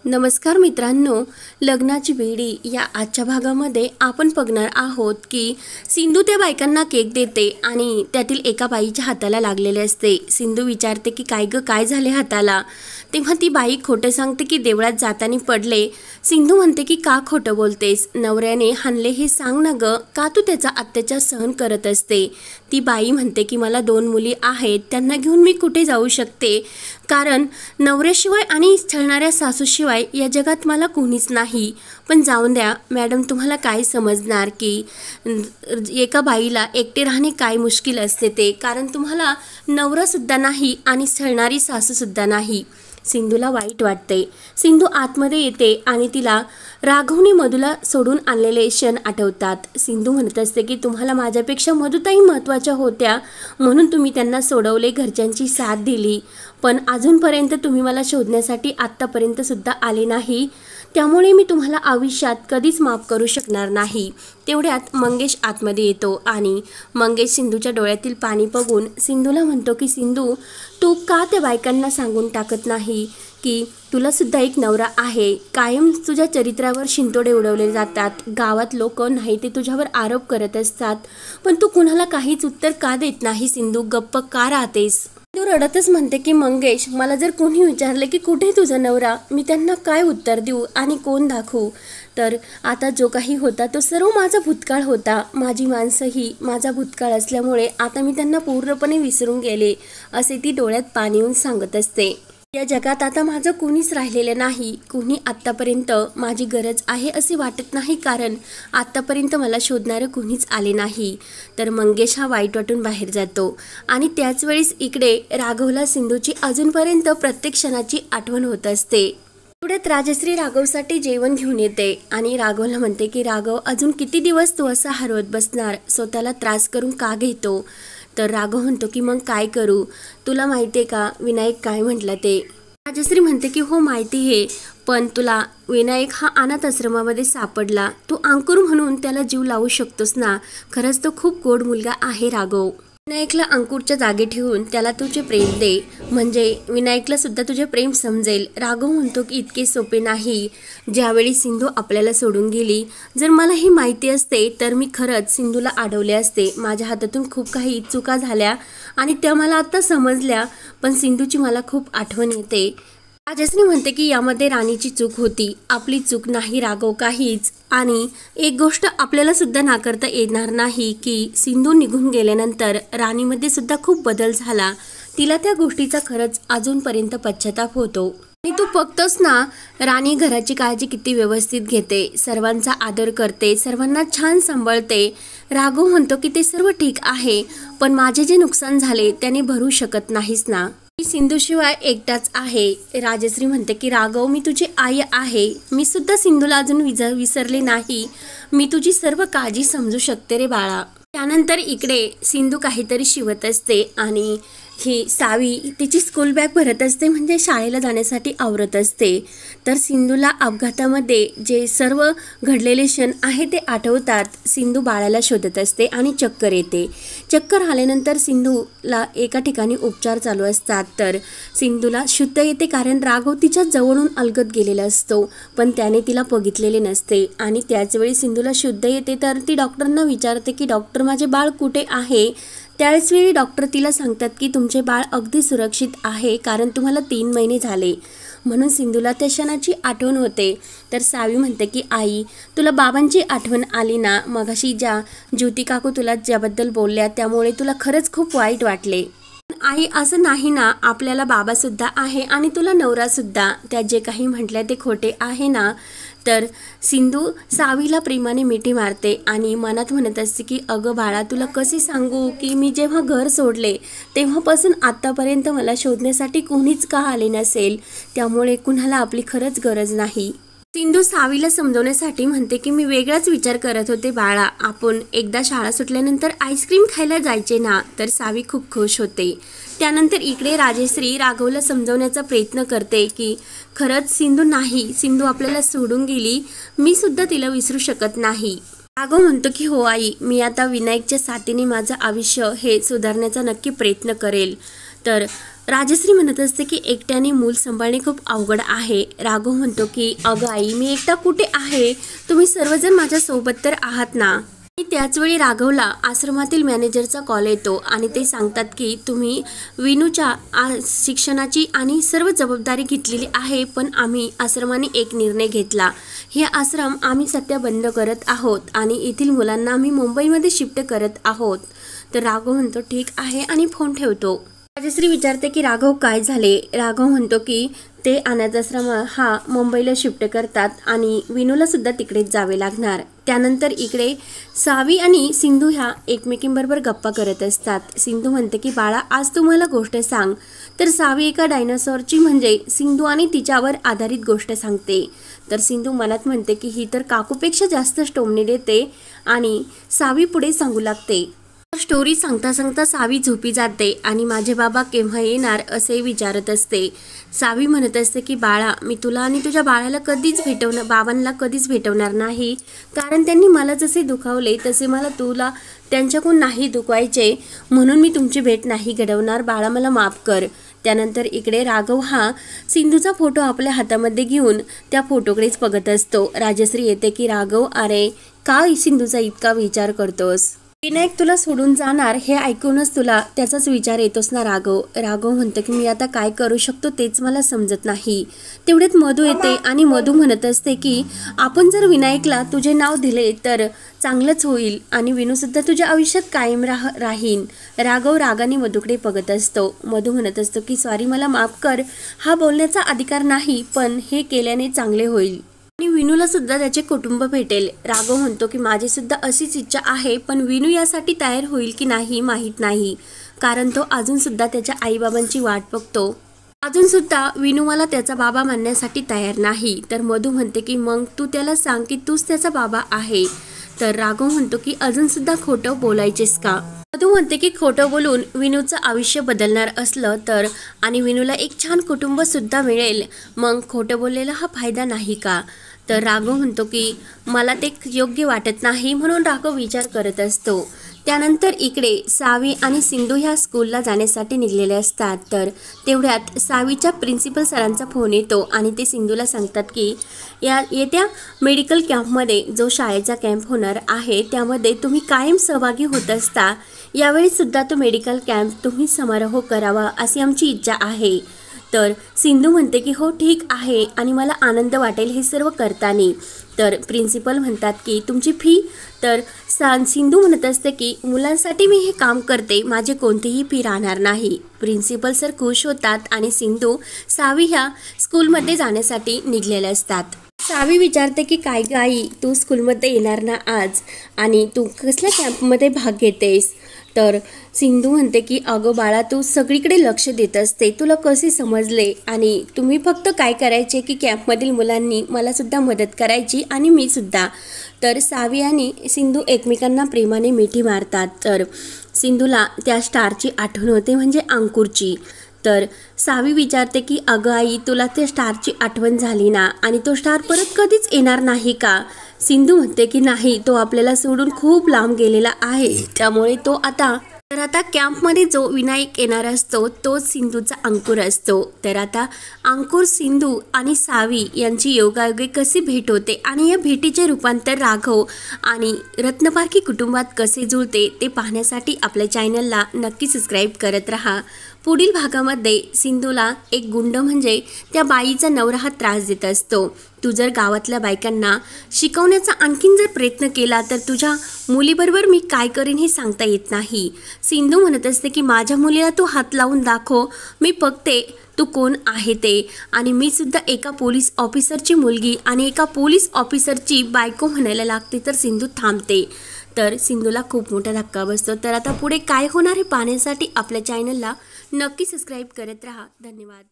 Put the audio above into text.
नमस्कार मित्रांनो, लग्नाची बेडी या आजच्या भागामध्ये आपण बघणार आहोत की सिंधू त्या बायकांना केक देते आणि त्यातील एका बाईच्या हाताला लागलेले असते। सिंधू विचारते की काय झाले हाताला, तेव्हा ती बाई खोटं सांगते की देवळात जाताना पडले। सिंधू म्हणते की का खोटं बोलतेस, नवऱ्याने हाणले हे सांग ना ग, का तू त्याचा अत्याचार सहन करत असते। ती बाई म्हणते की मला 2 मुली आहेत, त्यांना घेऊन मी कुठे जाऊ शकते, कारण नवऱ्याशिवाय आणि छळणाऱ्या सासूशिवाय या जगात मला कोणीच नाही। पण जाऊन द्या मॅडम, तुम्हाला काय समजणार की एका बाईला एकटे राहणे काय मुश्किल असते ते, कारण तुम्हाला नवरा सुद्धा नाही आणि छळणारी सासू सुद्धा नाही। सिंधूला वाईट वाटते। सिंधू आतमध्ये येते आणि तिला राघवने मधुला सोडून आणलेले क्षण आठवतात। सिंधू म्हणत असते की तुम्हाला माझ्यापेक्षा मधुताई महत्त्वाच्या होत्या, म्हणून तुम्ही त्यांना सोडवले, घरच्यांची साथ दिली, पण अजूनपर्यंत तुम्ही मला शोधण्यासाठी आत्तापर्यंत सुद्धा आले नाही, त्यामुळे मी तुम्हाला आयुष्यात कधीच माफ करू शकणार नाही। तेवढ्यात मंगेश आतमध्ये येतो आणि मंगेश सिंधूच्या डोळ्यातील पाणी बघून सिंधूला म्हणतो की सिंधू, तू का त्या बायकांना सांगून टाकत नाही की तुला सुद्धा एक नवरा आहे। कायम तुझ्या चरित्रावर शिंतोडे उडवले जातात, गावात लोक नाही ते तुझ्यावर आरोप करत असतात, पण तू कुणाला काहीच उत्तर का देत नाही सिंधू, गप्प का राहतेस। सिंधू रडतच म्हणते की मंगेश, मला जर कोणी विचारले की कुठे तुझा नवरा, मी त्यांना काय उत्तर देऊ आणि कोण दाखवू। तर आता जो काही होता तो सर्व माझा भूतकाळ होता, माझी माणसंही माझा भूतकाळ असल्यामुळे आता मी त्यांना पूर्णपणे विसरून गेले, असे ती डोळ्यात पाणी येऊन सांगत असते। या जगात आता माझं कोणीच राहिलेलं नाही, कोणी आत्तापर्यंत माझी गरज आहे असे वाटत नाही, कारण आत्तापर्यंत मला शोधणारं कोणीच आले नाही। तर मंगेश हा वाईट वाटून बाहेर जातो आणि त्याच वेळेस इकडे राघवला सिंधूची अजूनपर्यंत प्रत्येक क्षणाची आठवण होत असते। तेवढ्यात राजश्री राघवसाठी जेवण घेऊन येते आणि राघवला म्हणते की राघव, अजून किती दिवस तू असा हरवत बसणार, स्वतःला त्रास करून का घेतो। तर राघव म्हणतो की मग काय करू, तुला माहिती आहे का विनायक काय म्हटलं ते। राजश्री म्हणते की हो माहिती आहे, पण तुला विनायक हा अनाथ आश्रमामध्ये सापडला, तू अंकुर म्हणून त्याला जीव लावू शकतोस ना, खरंच तो खूप गोड मुलगा आहे राघव। विनायकला अंकुरच्या जागी ठेवून त्याला तुझे प्रेम दे, म्हणजे विनायकला सुद्धा तुझे प्रेम समजेल। राघव म्हणतो की इतके सोपे नाही, ज्यावेळी सिंधू आपल्याला सोडून गेली, जर मला हे माहिती असते तर मी खरंच सिंधूला अडवले असते, माझ्या हातातून खूप काही चुका झाल्या आणि त्या मला आता समजल्या, पण सिंधूची मला खूप आठवण येते। राजश्री म्हणते की यामध्ये राणीची चूक होती, आपली चूक नाही राघव काहीच, आणि एक गोष्ट आपल्याला सुद्धा नाकारता येणार नाही की सिंधू निघून गेल्यानंतर राणीमध्ये सुद्धा खूप बदल झाला, तिला त्या गोष्टीचा खरंच अजूनपर्यंत पश्चाताप होतो। आणि तू बघतोस ना, राणी घराची काळजी किती व्यवस्थित घेते, सर्वांचा आदर करते, सर्वांना छान सांभाळते। राघव म्हणतो की ते सर्व ठीक आहे, पण माझे जे नुकसान झाले त्याने भरू शकत नाहीस ना, मी सिंधूशिवाय एकटाच आहे। राजश्री म्हणते की राघव, मी तुझी आई आहे, मी सुद्धा सिंधूला अजून विसरले नाही, मी तुझी सर्व काळजी समजू शकते रे बाळा। त्यानंतर इकडे सिंधू काहीतरी शिवत असते आणि ही सावी तिची स्कूल बॅग भरत असते, म्हणजे शाळेला जाण्यासाठी आवरत असते। तर सिंधूला अपघातामध्ये जे सर्व घडलेले क्षण आहे ते आठवतात। सिंधू बाळाला शोधत असते आणि चक्कर येते। चक्कर आल्यानंतर सिंधूला एका ठिकाणी उपचार चालू असतात, तर सिंधूला शुद्ध येते, कारण राघव तिच्या जवळून अलगद गेलेला असतो, पण त्याने तिला बघितलेले नसते आणि त्याचवेळी सिंधूला शुद्ध येते। तर ती डॉक्टरांना विचारते की डॉक्टर, माझे बाळ कुठे आहे। त्याच वेळी डॉक्टर तिला सांगतात की तुमचे बाळ अगदी सुरक्षित आहे, कारण तुम्हाला 3 महिने झाले, म्हणून सिंधूला त्या क्षणाची आठवण होते। तर सावी म्हणते की आई, तुला बाबांची आठवण आली ना, मगाशी ज्या ज्योती काकू तुला ज्याबद्दल बोलल्या त्यामुळे तुला खरंच खूप वाईट वाटले। आई, असं नाही ना, आपल्याला बाबा सुद्धा आहे आणि तुला नवरा सुद्धा, त्या जे काही म्हटलं ते खोटे आहे ना। तर सिंधू सावीला प्रेमाने मिठी मारते आणि मनात म्हणत असते की अगं बाळा, तुला कसे सांगू की मी जेव्हा घर सोडले तेव्हापासून आत्तापर्यंत मला शोधण्यासाठी कोणीच का आले नसेल, त्यामुळे कुणाला आपली खरंच गरज नाही। सिंधू सावीला समजवण्यासाठी म्हणते की मी वेगळाच विचार करत होते बाळा, आपण एकदा शाळा सुटल्यानंतर आईस्क्रीम खायला जायचे ना। तर सावी खूप खुश होते। त्यानंतर इकडे राजश्री राघवला समजवण्याचा प्रयत्न करते की खरंच सिंधू नाही, सिंधू आपल्याला सोडून गेली, मी सुद्धा तिला विसरू शकत नाही। राघव म्हणतो की हो आई, मी आता विनायकच्या साथीने माझं आयुष्य हे सुधारण्याचा नक्की प्रयत्न करेल। तर राजश्री म्हणत असते की एकट्याने मूल सांभाळणे खूप अवघड आहे. राघव म्हणतो की अगं आई, मी एकटा कुठे आहे, तुम्ही सर्वजण माझ्या सोबत तर आहात ना. आणि त्याचवेळी राघवला आश्रमातील मॅनेजरचा कॉल येतो आणि ते सांगतात की तुम्ही विनूच्या शिक्षणाची आणि सर्व जबाबदारी घेतलेली आहे, पण आम्ही आश्रमाने एक निर्णय घेतला. हे आश्रम आम्ही सध्या बंद करत आहोत आणि येथील मुलांना आम्ही मुंबईमध्ये शिफ्ट करत आहोत. तर राघव म्हणतो ठीक आहे आणि फोन ठेवतो. राजश्री विचारते की राघव काय झाले. राघव म्हणतो की ते अनाथाश्रम हा मुंबईला शिफ्ट करतात आणि विनूला सुद्धा तिकडेच जावे लागणार. त्यानंतर इकडे सावी आणि सिंधू ह्या एकमेकींबरोबर गप्पा करत असतात. सिंधू म्हणते की बाळा, आज तू मला गोष्ट सांग. तर सावी एका डायनासॉरची म्हणजे सिंधू आणि तिच्यावर आधारित गोष्ट सांगते. तर सिंधू मनात म्हणते की ही तर काकूपेक्षा जास्त टोमणे देते आणि सावी पुढे सांगू लागते. स्टोरी सांगता सांगता सावी झोपी जाते आणि माझे बाबा केव्हा येणार असे विचारत असते. सावी म्हणत असते की बाळा, मी तुला आणि तुझ्या बाळाला बाबांना कधीच भेटवणार नाही, कारण त्यांनी मला जसे दुखावले तसे मला तुला त्यांच्याकडून नाही दुखवायचे, म्हणून मी तुमची भेट नाही घडवणार. बाळा, मला माफ कर. त्यानंतर इकडे राघव हा सिंधूचा फोटो आपल्या हातामध्ये घेऊन त्या फोटोकडेच बघत असतो. राजश्री येते की राघव, अरे का सिंधूचा इतका विचार करतोस? विनायक तुला सोडून जाणार हे ऐकूनच तुला त्याचाच विचार येतोस ना राघव. राघव म्हणतो की मी आता काय करू शकतो तेच मला समजत नाही. तेवढ्यात मधू येते आणि मधू म्हणत असते की आपण जर विनायकला तुझे नाव दिले तर चांगलंच होईल आणि विनूसुद्धा तुझ्या आयुष्यात कायम राहीन. राघव रागाने मधूकडे बघत असतो. मधू म्हणत असतो की सॉरी, मला माफ कर, हा बोलण्याचा अधिकार नाही, पण हे केल्याने चांगले होईल आणि विनूला सुद्धा त्याचे कुटुंब भेटेल. राघव म्हणतो की माझी सुद्धा अशीच इच्छा आहे, पण विनू यासाठी तयार होईल की नाही माहीत नाही, कारण तो अजून सुद्धा त्याच्या आईबाबांची वाट बघतो. अजून सुद्धा विनू मला त्याचा बाबा मानण्यासाठी तयार नाही. तर मधू म्हणते की मग तू त्याला सांग की तूच त्याचा बाबा आहे. तर राघव म्हणतो की अजून सुद्धा खोटं बोलायचेस का? मधू म्हणते की खोटं बोलून विनूचं आयुष्य बदलणार असलं तर आणि विनूला एक छान कुटुंब सुद्धा मिळेल, मग खोटं बोललेला हा फायदा नाही का? तर राघव म्हणतो की मला ते योग्य वाटत नाही, म्हणून राघव विचार करत असतो. त्यानंतर इकडे सावी आणि सिंधू ह्या स्कूलला जाण्यासाठी निघलेले असतात. तर तेवढ्यात सावीच्या प्रिन्सिपल सरांचा फोन येतो आणि ते सिंधूला सांगतात की येत्या मेडिकल कॅम्पमध्ये जो शाळेचा कॅम्प होणार आहे त्यामध्ये तुम्ही कायम सहभागी होत असता, यावेळी सुद्धा तो मेडिकल कॅम्प तुम्ही समारोह करावा अशी आमची इच्छा आहे. तर सिंधू म्हणते की हो ठीक आहे आणि मला आनंद वाटेल हे सर्व करताना. तर प्रिन्सिपल म्हणतात की तुमची फी? तर सिंधू म्हणत असते की मुलांसाठी मी हे काम करते, माझे कोणतीही फी राहणार नाही. प्रिन्सिपल सर खुश होतात आणि सिंधू सावी ह्या स्कूलमध्ये जाण्यासाठी निघलेले असतात. सावी विचारते की काय गाई, तू स्कूलमध्ये येणार ना आज आणि तू कसल्या कॅम्पमध्ये भाग घेतेस? तर सिंधू म्हणते की अगं बाळा, तू सगळीकडे लक्ष देत असते, तुला कसे समजले? आणि तुम्ही फक्त काय करायचे की कॅम्पमधील मुलांनी मला सुद्धा मदत करायची आणि मी सुद्धा. तर सावी आणि सिंधू एकमेकांना प्रेमाने मिठी मारतात. तर सिंधूला त्या स्टारची आठवण होते, म्हणजे अंकुरची. तर सावी विचारते की अगं आई, तुला त्या स्टारची आठवण झाली ना आणि तो स्टार परत कधीच येणार नाही का? सिंधू म्हणते की नाही, तो आपल्याला सोडून खूप लांब गेलेला आहे, त्यामुळे तो आता कॅम्पमध्ये जो विनायक येणार असतो तोच सिंधूचा अंकुर असतो. तर आता अंकुर, सिंधू आणि सावी यांची योगायोगे कशी भेट होते आणि या भेटीचे रूपांतर राघव आणि रत्नपारखी कुटुंबात कसे जुळते ते पाहण्यासाठी आपल्या चॅनलला नक्की सबस्क्राईब करत राहा. पुढील भागामध्ये सिंधूला एक गुंड म्हणजे त्या बाईचा नवरा हा त्रास देत असतो. तू जर गावातल्या बायकांना शिकवण्याचा आणखीन जर प्रयत्न केला तर तुझ्या मुलीबरोबर मी काय करीन हे सांगता येत नाही. सिंधू म्हणत असते की माझ्या मुलीला तू हात लावून दाखव, मी बघते तू कोण आहे ते. आणि मी सुद्धा एका पोलीस ऑफिसरची मुलगी आणि एका पोलीस ऑफिसरची बायको म्हणायला लागते. तर सिंधू थांबते. तर सिंधूला खूप मोठा धक्का बसतो. तर आता पुढे काय होणार हे पाहण्यासाठी आपल्या चॅनलला नक्की सबस्क्राईब करत राहा. धन्यवाद.